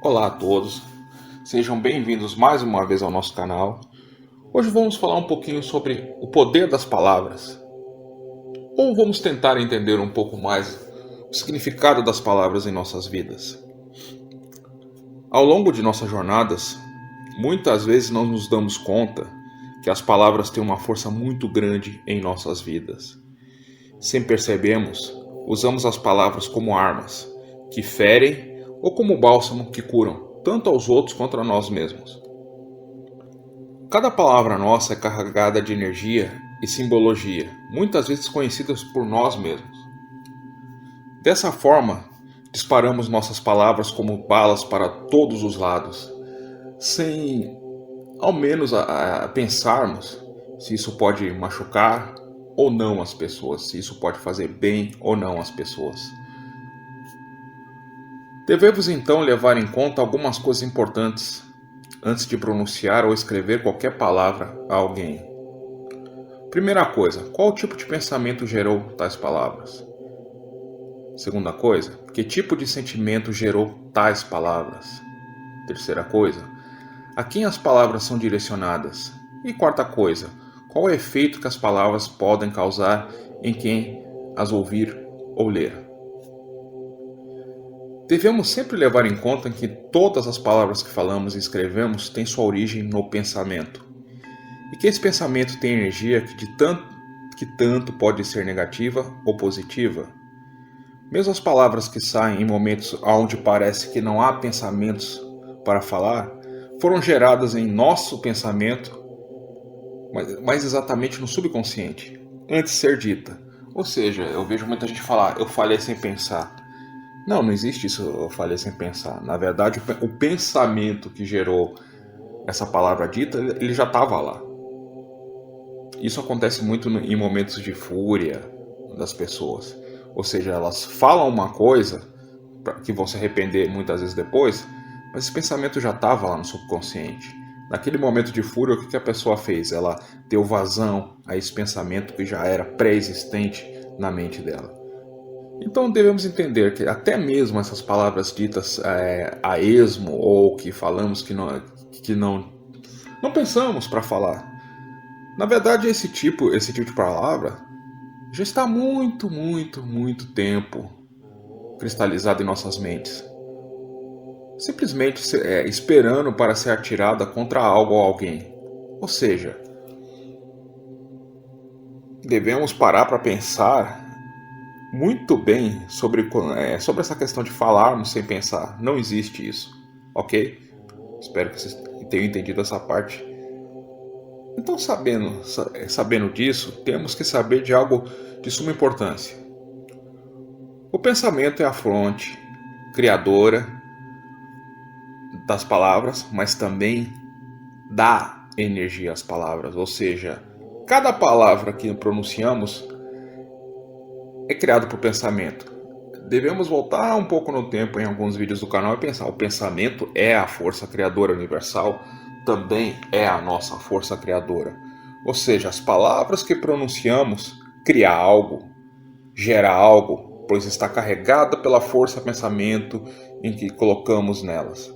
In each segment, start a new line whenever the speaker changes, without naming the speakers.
Olá a todos, sejam bem-vindos mais uma vez ao nosso canal. Hoje vamos falar um pouquinho sobre o poder das palavras, ou vamos tentar entender um pouco mais o significado das palavras em nossas vidas. Ao longo de nossas jornadas, muitas vezes não nos damos conta que as palavras têm uma força muito grande em nossas vidas. Sem percebermos, usamos as palavras como armas, que ferem ou como bálsamo que curam, tanto aos outros quanto a nós mesmos. Cada palavra nossa é carregada de energia e simbologia, muitas vezes conhecidas por nós mesmos. Dessa forma, disparamos nossas palavras como balas para todos os lados, sem ao menos pensarmos se isso pode machucar ou não as pessoas, se isso pode fazer bem ou não às pessoas. Devemos então levar em conta algumas coisas importantes antes de pronunciar ou escrever qualquer palavra a alguém. Primeira coisa, qual tipo de pensamento gerou tais palavras? Segunda coisa, que tipo de sentimento gerou tais palavras? Terceira coisa, a quem as palavras são direcionadas? E quarta coisa, qual o efeito que as palavras podem causar em quem as ouvir ou ler? Devemos sempre levar em conta que todas as palavras que falamos e escrevemos têm sua origem no pensamento, e que esse pensamento tem energia que tanto pode ser negativa ou positiva. Mesmo as palavras que saem em momentos onde parece que não há pensamentos para falar, foram geradas em nosso pensamento, mas exatamente no subconsciente, antes de ser dita. Ou seja, eu vejo muita gente falar, eu falei sem pensar. Não existe isso, eu falei sem pensar. Na verdade, o pensamento que gerou essa palavra dita, ele já estava lá. Isso acontece muito em momentos de fúria das pessoas. Ou seja, elas falam uma coisa que vão se arrepender muitas vezes depois, mas esse pensamento já estava lá no subconsciente. Naquele momento de fúria, o que a pessoa fez? Ela deu vazão a esse pensamento que já era pré-existente na mente dela. Então devemos entender que até mesmo essas palavras ditas a esmo ou que falamos que não pensamos para falar. Na verdade, esse tipo de palavra já está há muito tempo cristalizado em nossas mentes. Simplesmente esperando para ser atirada contra algo ou alguém. Ou seja, devemos parar para pensar muito bem sobre essa questão de falarmos sem pensar. Não existe isso, ok? Espero que vocês tenham entendido essa parte. Então, sabendo disso, temos que saber de algo de suma importância. O pensamento é a fonte criadora das palavras, mas também dá energia às palavras. Ou seja, cada palavra que pronunciamos é criado por pensamento. Devemos voltar um pouco no tempo em alguns vídeos do canal e pensar, o pensamento é a força criadora universal, também é a nossa força criadora. Ou seja, as palavras que pronunciamos criam algo, gera algo, pois está carregada pela força pensamento em que colocamos nelas.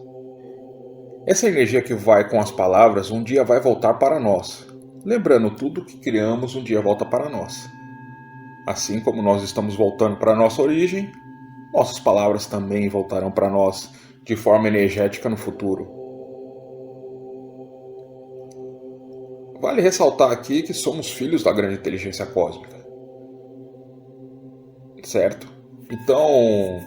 Essa energia que vai com as palavras um dia vai voltar para nós. Lembrando, tudo que criamos um dia volta para nós. Assim como nós estamos voltando para a nossa origem, nossas palavras também voltarão para nós de forma energética no futuro. Vale ressaltar aqui que somos filhos da grande inteligência cósmica. Certo? Então,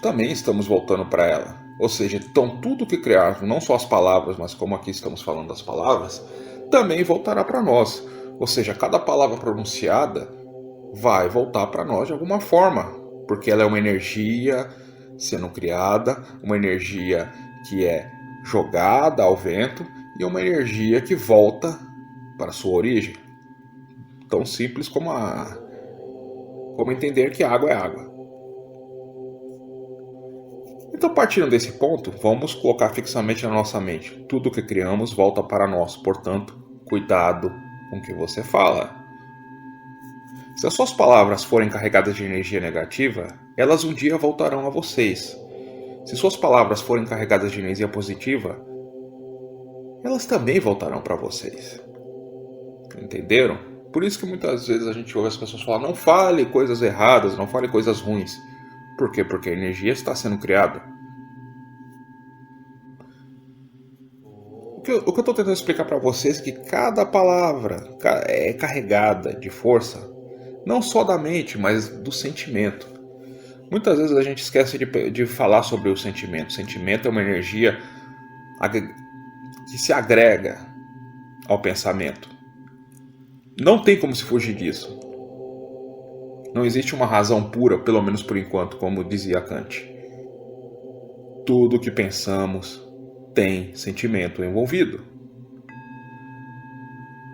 também estamos voltando para ela. Ou seja, então tudo que criarmos, não só as palavras, mas como aqui estamos falando das palavras, também voltará para nós. Ou seja, cada palavra pronunciada vai voltar para nós de alguma forma, porque ela é uma energia sendo criada, uma energia que é jogada ao vento e uma energia que volta para sua origem. Tão simples como entender que água é água. Então, partindo desse ponto, vamos colocar fixamente na nossa mente: tudo que criamos volta para nós, portanto, cuidado com o que você fala. Se as suas palavras forem carregadas de energia negativa, elas um dia voltarão a vocês. Se suas palavras forem carregadas de energia positiva, elas também voltarão para vocês. Entenderam? Por isso que muitas vezes a gente ouve as pessoas falar: não fale coisas erradas, não fale coisas ruins. Por quê? Porque a energia está sendo criada. O que eu estou tentando explicar para vocês é que cada palavra é carregada de força, não só da mente, mas do sentimento. Muitas vezes a gente esquece de falar sobre o sentimento. O sentimento é uma energia que se agrega ao pensamento. Não tem como se fugir disso. Não existe uma razão pura, pelo menos por enquanto, como dizia Kant. Tudo que pensamos tem sentimento envolvido.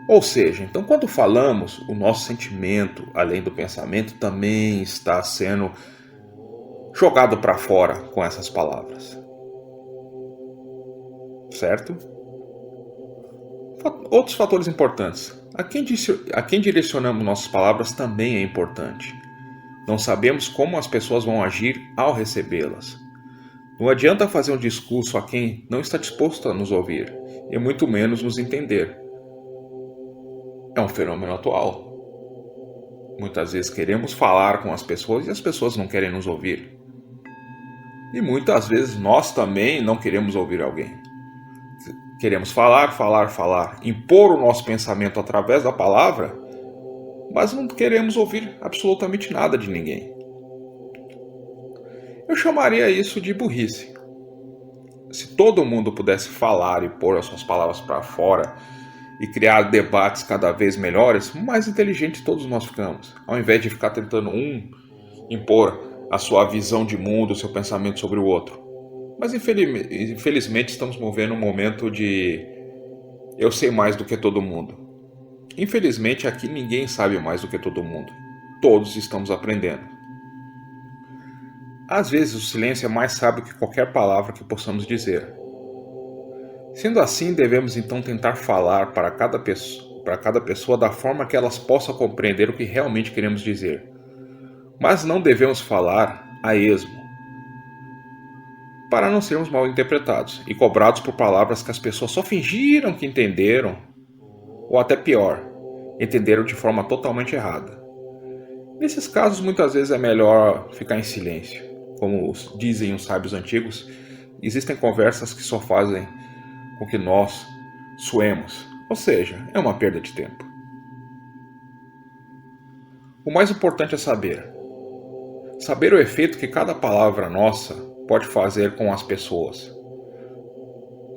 Ou seja, então quando falamos, o nosso sentimento, além do pensamento, também está sendo jogado para fora com essas palavras. Certo? Outros fatores importantes. A quem direcionamos nossas palavras também é importante. Não sabemos como as pessoas vão agir ao recebê-las. Não adianta fazer um discurso a quem não está disposto a nos ouvir, e muito menos nos entender. É um fenômeno atual. Muitas vezes queremos falar com as pessoas e as pessoas não querem nos ouvir. E muitas vezes nós também não queremos ouvir alguém. Queremos falar, impor o nosso pensamento através da palavra, mas não queremos ouvir absolutamente nada de ninguém. Eu chamaria isso de burrice. Se todo mundo pudesse falar e pôr as suas palavras para fora e criar debates cada vez melhores, mais inteligentes todos nós ficamos, ao invés de ficar tentando impor a sua visão de mundo, o seu pensamento sobre o outro. Mas infelizmente estamos movendo um momento de eu sei mais do que todo mundo. Infelizmente aqui ninguém sabe mais do que todo mundo. Todos estamos aprendendo. Às vezes o silêncio é mais sábio que qualquer palavra que possamos dizer. Sendo assim, devemos então tentar falar para cada pessoa da forma que elas possam compreender o que realmente queremos dizer. Mas não devemos falar a esmo, para não sermos mal interpretados e cobrados por palavras que as pessoas só fingiram que entenderam, ou até pior, entenderam de forma totalmente errada. Nesses casos, muitas vezes é melhor ficar em silêncio. Como dizem os sábios antigos, existem conversas que só fazem com que nós suemos, ou seja, é uma perda de tempo. O mais importante é saber o efeito que cada palavra nossa pode fazer com as pessoas.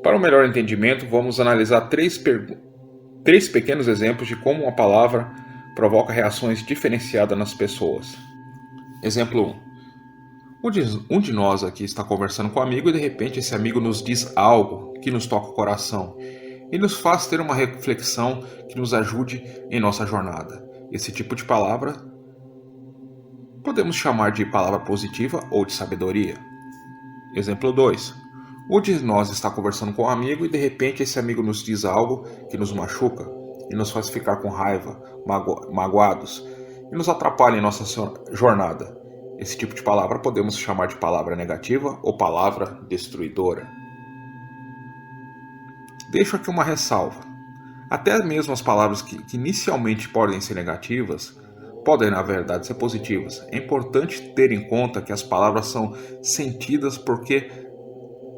Para um melhor entendimento, vamos analisar três pequenos exemplos de como uma palavra provoca reações diferenciadas nas pessoas. Exemplo 1. Um de nós aqui está conversando com um amigo e de repente esse amigo nos diz algo que nos toca o coração e nos faz ter uma reflexão que nos ajude em nossa jornada. Esse tipo de palavra podemos chamar de palavra positiva ou de sabedoria. Exemplo 2. Um de nós está conversando com um amigo e de repente esse amigo nos diz algo que nos machuca e nos faz ficar com raiva, magoados e nos atrapalha em nossa jornada. Esse tipo de palavra podemos chamar de palavra negativa ou palavra destruidora. Deixo aqui uma ressalva. Até mesmo as palavras que inicialmente podem ser negativas podem, na verdade, ser positivas. É importante ter em conta que as palavras são sentidas porque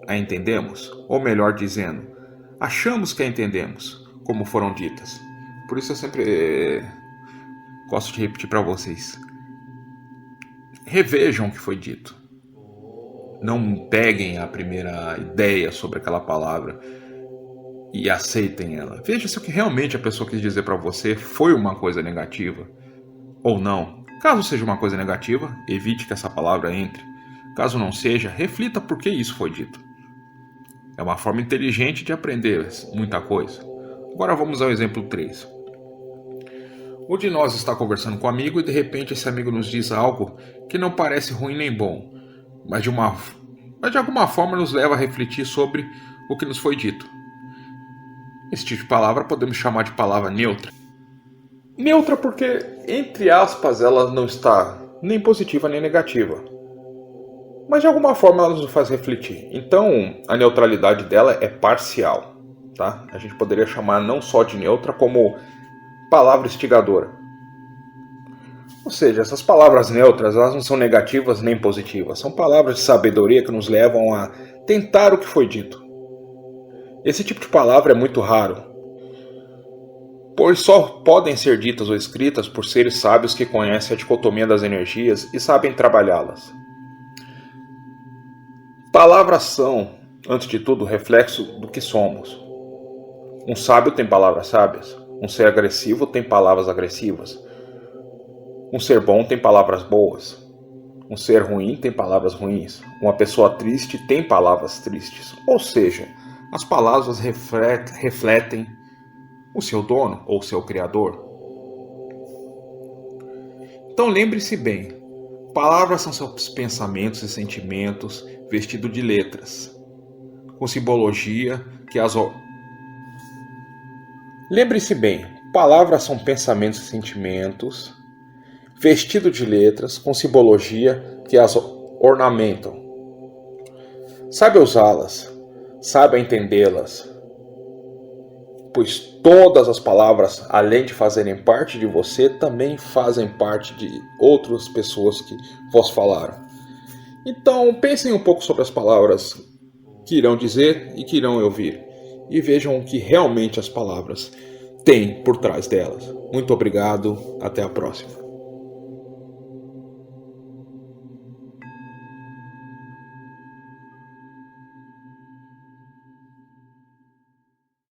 a entendemos, ou melhor dizendo, achamos que a entendemos, como foram ditas. Por isso eu sempre gosto de repetir para vocês. Revejam o que foi dito. Não peguem a primeira ideia sobre aquela palavra e aceitem ela. Veja se o que realmente a pessoa quis dizer para você foi uma coisa negativa ou não. Caso seja uma coisa negativa, evite que essa palavra entre. Caso não seja, reflita por que isso foi dito. É uma forma inteligente de aprender muita coisa. Agora vamos ao exemplo 3. Um de nós está conversando com um amigo e de repente esse amigo nos diz algo que não parece ruim nem bom, mas de alguma forma nos leva a refletir sobre o que nos foi dito. Esse tipo de palavra podemos chamar de palavra neutra. Neutra porque, entre aspas, ela não está nem positiva nem negativa. mas de alguma forma ela nos faz refletir. Então, a neutralidade dela é parcial, tá? A gente poderia chamar não só de neutra, como palavra instigadora. Ou seja, essas palavras neutras, elas não são negativas nem positivas. São palavras de sabedoria que nos levam a tentar o que foi dito. Esse tipo de palavra é muito raro, pois só podem ser ditas ou escritas por seres sábios que conhecem a dicotomia das energias e sabem trabalhá-las. Palavras são, antes de tudo, reflexo do que somos. Um sábio tem palavras sábias. Um ser agressivo tem palavras agressivas. Um ser bom tem palavras boas. Um ser ruim tem palavras ruins. Uma pessoa triste tem palavras tristes. Ou seja, as palavras refletem o seu dono ou seu criador. Então lembre-se bem, palavras são seus pensamentos e sentimentos vestidos de letras, com simbologia que as... Lembre-se bem, palavras são pensamentos e sentimentos vestidos de letras, com simbologia que as ornamentam. Saiba usá-las, saiba entendê-las, pois todas as palavras, além de fazerem parte de você, também fazem parte de outras pessoas que vos falaram. Então, pensem um pouco sobre as palavras que irão dizer e que irão ouvir, e vejam o que realmente as palavras têm por trás delas. Muito obrigado, até a próxima.